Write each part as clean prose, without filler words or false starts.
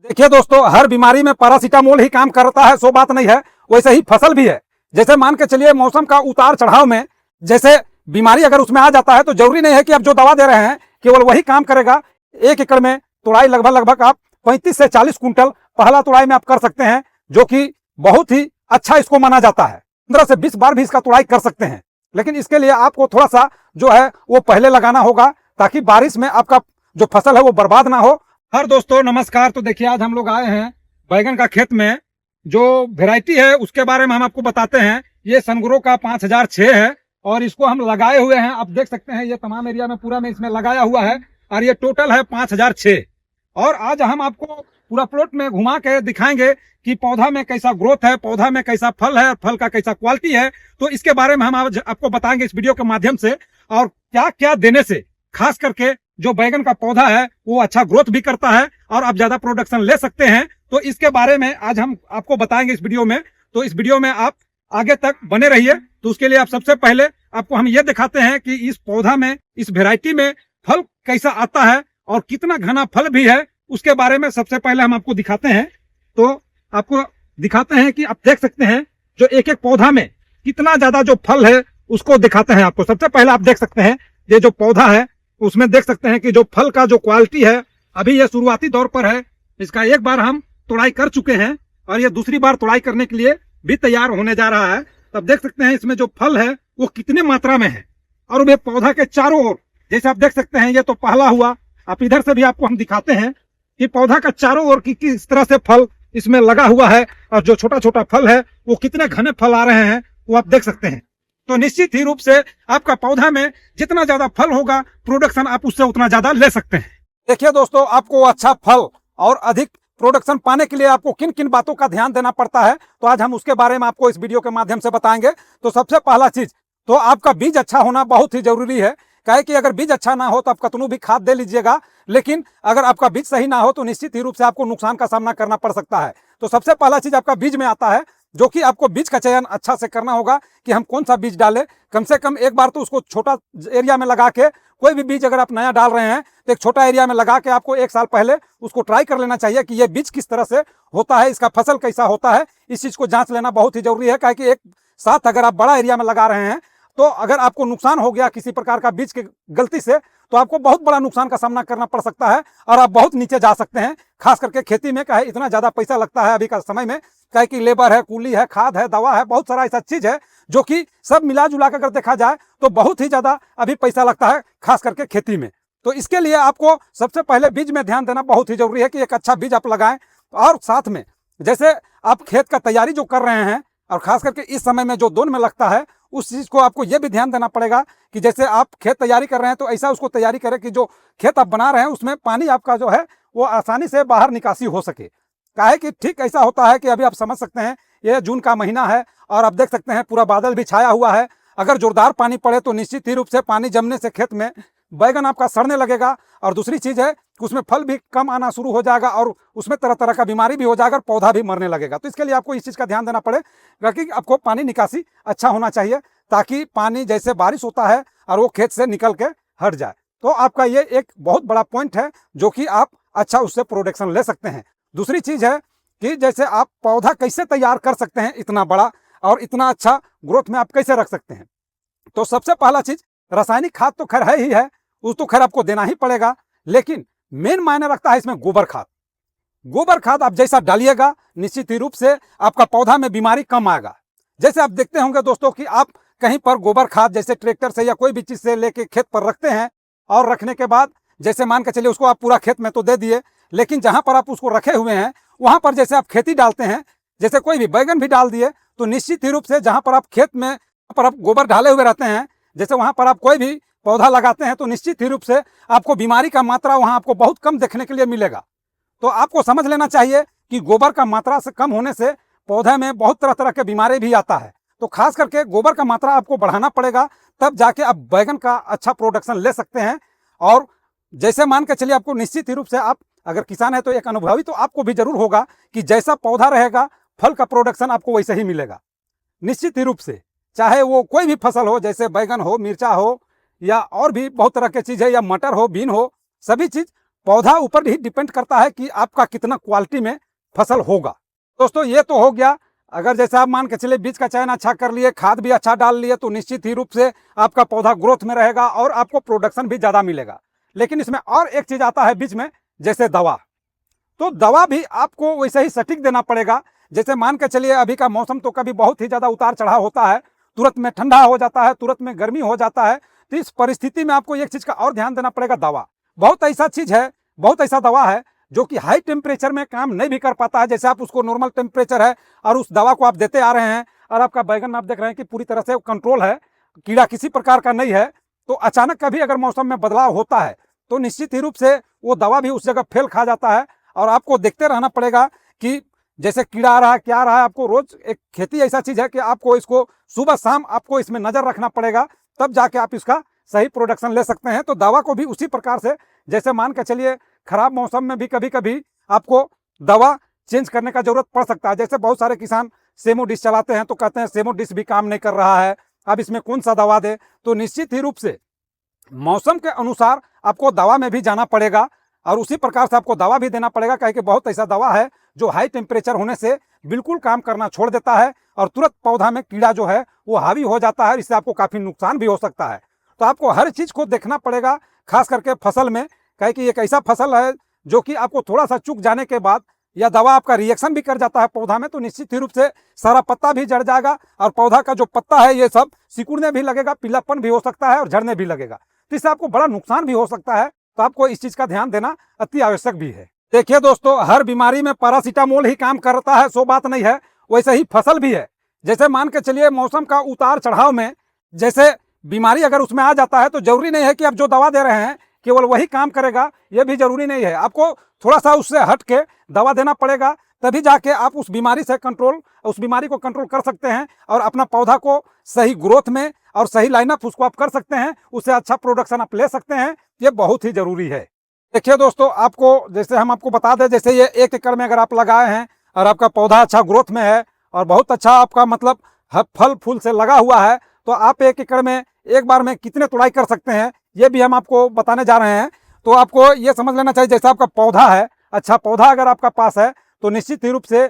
देखिए दोस्तों, हर बीमारी में पैरासीटामोल ही काम करता है, सो बात नहीं है। वैसे ही फसल भी है। जैसे मान के चलिए मौसम का उतार चढ़ाव में जैसे बीमारी अगर उसमें आ जाता है तो जरूरी नहीं है कि आप जो दवा दे रहे हैं केवल वही काम करेगा। 1 एकड़ में तुड़ाई लगभग आप 35 से 40 कुंटल पहला तुड़ाई में आप कर सकते हैं, जो कि बहुत ही अच्छा इसको माना जाता है। 15 से 20 बार भी इसका तुड़ाई कर सकते हैं, लेकिन इसके लिए आपको थोड़ा सा जो है वो पहले लगाना होगा, ताकि बारिश में आपका जो फसल है वो बर्बाद ना हो। हर दोस्तों नमस्कार। तो देखिए, आज हम लोग आए हैं बैगन का खेत में। जो वेराइटी है उसके बारे में हम आपको बताते हैं। ये सनग्रो का 5006 है और इसको हम लगाए हुए हैं। आप देख सकते हैं ये तमाम एरिया में पूरा में इसमें लगाया हुआ है और ये टोटल है 5006। और आज हम आपको पूरा प्लॉट में घुमा के दिखाएंगे कि पौधा में कैसा ग्रोथ है, पौधा में कैसा फल है, फल का कैसा क्वालिटी है। तो इसके बारे में हम आज आपको बताएंगे इस वीडियो के माध्यम से, और क्या क्या देने से खास करके जो बैगन का पौधा है वो अच्छा ग्रोथ भी करता है और आप ज्यादा प्रोडक्शन ले सकते हैं। तो इसके बारे में आज हम आपको बताएंगे इस वीडियो में। तो इस वीडियो में आप आगे तक बने रहिए। तो उसके लिए आप सबसे पहले आपको हम ये दिखाते हैं कि इस पौधा में, इस वेराइटी में फल कैसा आता है और कितना घना फल भी है, उसके बारे में सबसे पहले हम आपको दिखाते हैं। तो आपको दिखाते हैं कि आप देख सकते हैं जो एक एक पौधा में कितना ज्यादा जो फल है उसको दिखाते हैं आपको। सबसे पहले आप देख सकते हैं ये जो पौधा है उसमें देख सकते हैं कि जो फल का जो क्वालिटी है, अभी ये शुरुआती दौर पर है। इसका एक बार हम तुड़ाई कर चुके हैं और ये दूसरी बार तुड़ाई करने के लिए भी तैयार होने जा रहा है। तब देख सकते हैं इसमें जो फल है वो कितने मात्रा में है। और ये पौधा के चारों ओर जैसे आप देख सकते हैं, ये तो पहला हुआ। आप इधर से भी आपको हम दिखाते हैं कि पौधा का चारों ओर किस तरह से फल इसमें लगा हुआ है और जो छोटा छोटा फल है वो कितने घने फल आ रहे हैं वो आप देख सकते हैं। तो निश्चित ही रूप से आपका पौधा में जितना ज्यादा फल होगा, प्रोडक्शन आप उससे उतना ज्यादा ले सकते हैं। देखिए दोस्तों, आपको अच्छा फल और अधिक प्रोडक्शन पाने के लिए आपको किन किन बातों का ध्यान देना पड़ता है, तो आज हम उसके बारे में आपको इस वीडियो के माध्यम से बताएंगे। तो सबसे पहला चीज तो आपका बीज अच्छा होना बहुत ही जरूरी है। काहे कि अगर बीज अच्छा ना हो तो आप कतनू भी खाद दे लीजिएगा, लेकिन अगर आपका बीज सही ना हो तो निश्चित ही रूप से आपको नुकसान का सामना करना पड़ सकता है। तो सबसे पहला चीज आपका बीज में आता है, जो कि आपको बीज का चयन अच्छा से करना होगा कि हम कौन सा बीज डालें। कम से कम एक बार तो उसको छोटा एरिया में लगा के, कोई भी बीज अगर आप नया डाल रहे हैं तो एक छोटा एरिया में लगा के आपको 1 साल पहले उसको ट्राई कर लेना चाहिए कि ये बीज किस तरह से होता है, इसका फसल कैसा होता है। इस चीज को जांच लेना बहुत ही जरूरी है। कि एक साथ अगर आप बड़ा एरिया में लगा रहे हैं तो अगर आपको नुकसान हो गया किसी प्रकार का बीज के गलती से, तो आपको बहुत बड़ा नुकसान का सामना करना पड़ सकता है और आप बहुत नीचे जा सकते हैं। खास करके खेती में क्या है, इतना ज्यादा पैसा लगता है अभी का समय में। क्या है कि लेबर है, कूली है, खाद है, दवा है, बहुत सारा ऐसा चीज है जो कि सब मिला जुला कर अगर देखा जाए तो बहुत ही ज्यादा अभी पैसा लगता है, खास करके खेती में। तो इसके लिए आपको सबसे पहले बीज में ध्यान देना बहुत ही जरूरी है कि एक अच्छा बीज आप लगाएं। और साथ में जैसे आप खेत का तैयारी जो कर रहे हैं, और खास करके इस समय में जो दोन में लगता है, उस चीज को आपको यह भी ध्यान देना पड़ेगा कि जैसे आप खेत तैयारी कर रहे हैं तो ऐसा उसको तैयारी करें कि जो खेत आप बना रहे हैं उसमें पानी आपका जो है वो आसानी से बाहर निकासी हो सके। काहे कि ठीक ऐसा होता है कि अभी आप समझ सकते हैं ये जून का महीना है और आप देख सकते हैं पूरा बादल भी छाया हुआ है। अगर जोरदार पानी पड़े तो निश्चित ही रूप से पानी जमने से खेत में बैगन आपका सड़ने लगेगा, और दूसरी चीज है कि उसमें फल भी कम आना शुरू हो जाएगा और उसमें तरह तरह का बीमारी भी हो जाएगा और पौधा भी मरने लगेगा। तो इसके लिए आपको इस चीज का ध्यान देना पड़ेगा कि आपको पानी निकासी अच्छा होना चाहिए, ताकि पानी जैसे बारिश होता है और वो खेत से निकल के हट जाए। तो आपका ये एक बहुत बड़ा पॉइंट है जो कि आप अच्छा उससे प्रोडक्शन ले सकते हैं। दूसरी चीज है कि जैसे आप पौधा कैसे तैयार कर सकते हैं इतना बड़ा और इतना अच्छा ग्रोथ में आप कैसे रख सकते हैं। तो सबसे पहला चीज, रासायनिक खाद तो खैर है ही है, उस तो खैर आपको देना ही पड़ेगा, लेकिन मेन मायने रखता है इसमें गोबर खाद। गोबर खाद आप जैसा डालिएगा निश्चित ही रूप से आपका पौधा में बीमारी कम आएगा। जैसे आप देखते होंगे दोस्तों कि आप कहीं पर गोबर खाद जैसे ट्रैक्टर से या कोई भी चीज से लेके खेत पर रखते हैं, और रखने के बाद जैसे मान के चलिए उसको आप पूरा खेत में तो दे दिए, लेकिन जहां पर आप उसको रखे हुए हैं वहां पर जैसे आप खेती डालते हैं, जैसे कोई भी बैगन भी डाल दिए, तो निश्चित ही रूप से जहां पर आप खेत में पर आप गोबर डाले हुए रहते हैं, जैसे वहां पर आप कोई भी पौधा लगाते हैं, तो निश्चित ही रूप से आपको बीमारी का मात्रा वहां आपको बहुत कम देखने के लिए मिलेगा। तो आपको समझ लेना चाहिए कि गोबर का मात्रा से कम होने से पौधे में बहुत तरह तरह के बीमारी भी आता है। तो खास करके गोबर का मात्रा आपको बढ़ाना पड़ेगा, तब जाके आप बैगन का अच्छा प्रोडक्शन ले सकते हैं। और जैसे मान के चलिए आपको निश्चित ही रूप से, आप अगर किसान है तो एक अनुभवी तो आपको भी जरूर होगा कि जैसा पौधा रहेगा फल का प्रोडक्शन आपको वैसे ही मिलेगा निश्चित ही रूप से। चाहे वो कोई भी फसल हो, जैसे बैगन हो, मिर्चा हो, या और भी बहुत तरह की चीज है, या मटर हो, बीन हो, सभी चीज पौधा ऊपर भी डिपेंड करता है कि आपका कितना क्वालिटी में फसल होगा। दोस्तों ये तो हो गया, अगर जैसे आप मान के चलिए बीज का चयन अच्छा कर लिए, खाद भी अच्छा डाल लिए, तो निश्चित ही रूप से आपका पौधा ग्रोथ में रहेगा और आपको प्रोडक्शन भी ज़्यादा मिलेगा। लेकिन इसमें और एक चीज़ आता है बीच में, जैसे दवा। तो दवा भी आपको वैसे ही सटीक देना पड़ेगा। जैसे मान के चलिए अभी का मौसम तो कभी बहुत ही ज़्यादा उतार चढ़ाव होता है, तुरंत में ठंडा हो जाता है, तुरंत में गर्मी हो जाता है। तो इस परिस्थिति में आपको एक चीज़ का और ध्यान देना पड़ेगा, दवा। बहुत ऐसा चीज़ है, बहुत ऐसा दवा है जो कि हाई टेम्परेचर में काम नहीं भी कर पाता है। जैसे आप उसको नॉर्मल टेम्परेचर है और उस दवा को आप देते आ रहे हैं और आपका बैगन में आप देख रहे हैं कि पूरी तरह से कंट्रोल है, कीड़ा किसी प्रकार का नहीं है, तो अचानक कभी अगर मौसम में बदलाव होता है तो निश्चित ही रूप से वो दवा भी उस जगह फेल खा जाता है और आपको देखते रहना पड़ेगा कि जैसे कीड़ा आ रहा है, क्या आ रहा है। आपको रोज, एक खेती ऐसा चीज है कि आपको इसको सुबह शाम आपको इसमें नजर रखना पड़ेगा, तब जाके आप इसका सही प्रोडक्शन ले सकते हैं। तो दवा को भी उसी प्रकार से, जैसे मान के चलिए खराब मौसम में भी कभी कभी आपको दवा चेंज करने का जरूरत पड़ सकता है। जैसे बहुत सारे किसान सेमो डिश चलाते हैं तो कहते हैं सेमो डिश भी काम नहीं कर रहा है, अब इसमें कौन सा दवा दे। तो निश्चित ही रूप से मौसम के अनुसार आपको दवा में भी जाना पड़ेगा और उसी प्रकार से आपको दवा भी देना पड़ेगा। कहीं कि बहुत ऐसा दवा है जो हाई टेम्परेचर होने से बिल्कुल काम करना छोड़ देता है और तुरंत पौधा में कीड़ा जो है वो हावी हो जाता है, इससे आपको काफी नुकसान भी हो सकता है। तो आपको हर चीज को देखना पड़ेगा, खास करके फसल में। कहीं कि एक ऐसा फसल है जो कि आपको थोड़ा सा चूक जाने के बाद या दवा आपका रिएक्शन भी कर जाता है पौधा में, तो निश्चित ही रूप से सारा पत्ता भी जड़ जाएगा और पौधा का जो पत्ता है ये सब सिकुड़ने भी लगेगा, पीलापन भी हो सकता है और झड़ने भी लगेगा। तो इससे आपको बड़ा नुकसान भी हो सकता है। तो आपको इस चीज का ध्यान देना अति आवश्यक भी है। देखिए दोस्तों, हर बीमारी में पैरासीटामोल ही काम करता है, सो बात नहीं है। वैसे ही फसल भी है। जैसे मान के चलिए मौसम का उतार चढ़ाव में जैसे बीमारी अगर उसमें आ जाता है तो जरूरी नहीं है कि आप जो दवा दे रहे हैं केवल वही काम करेगा, यह भी जरूरी नहीं है। आपको थोड़ा सा उससे हट के दवा देना पड़ेगा, तभी जाके आप उस बीमारी को कंट्रोल कर सकते हैं और अपना पौधा को सही ग्रोथ में और सही लाइनअप उसको आप कर सकते हैं, उससे अच्छा प्रोडक्शन आप ले सकते हैं। ये बहुत ही जरूरी है। देखिए दोस्तों, आपको जैसे हम आपको बता दें, जैसे ये 1 एकड़ में अगर आप लगाए हैं और आपका पौधा अच्छा ग्रोथ में है और बहुत अच्छा आपका मतलब फल फूल से लगा हुआ है, तो आप 1 एकड़ में एक बार में कितने तुड़ाई कर सकते हैं ये भी हम आपको बताने जा रहे हैं। तो आपको ये समझ लेना चाहिए, जैसे आपका पौधा है, अच्छा पौधा अगर आपका पास है तो निश्चित ही रूप से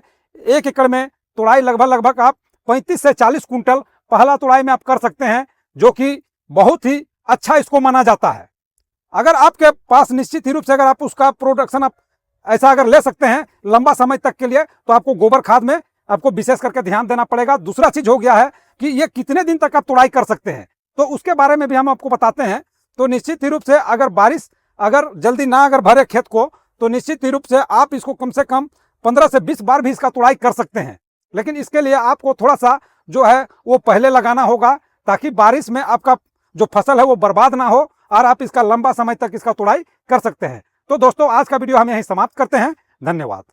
1 एकड़ में तुड़ाई लगभग आप 35 से 40 कुंटल पहला तुड़ाई में आप कर सकते हैं, जो कि बहुत ही अच्छा इसको माना जाता है। अगर आपके पास निश्चित ही रूप से अगर आप उसका प्रोडक्शन आप ऐसा अगर ले सकते हैं लंबा समय तक के लिए, तो आपको गोबर खाद में आपको विशेष करके ध्यान देना पड़ेगा। दूसरा चीज हो गया है कि ये कितने दिन तक आप तुड़ाई कर सकते हैं, तो उसके बारे में भी हम आपको बताते हैं। तो निश्चित ही रूप से अगर बारिश अगर जल्दी ना अगर भरे खेत को, तो निश्चित ही रूप से आप इसको कम से कम 15 से 20 बार भी इसका तुड़ाई कर सकते हैं। लेकिन इसके लिए आपको थोड़ा सा जो है वो पहले लगाना होगा, ताकि बारिश में आपका जो फसल है वो बर्बाद ना हो और आप इसका लंबा समय तक इसका तुड़ाई कर सकते हैं। तो दोस्तों, आज का वीडियो हम यहीं समाप्त करते हैं। धन्यवाद।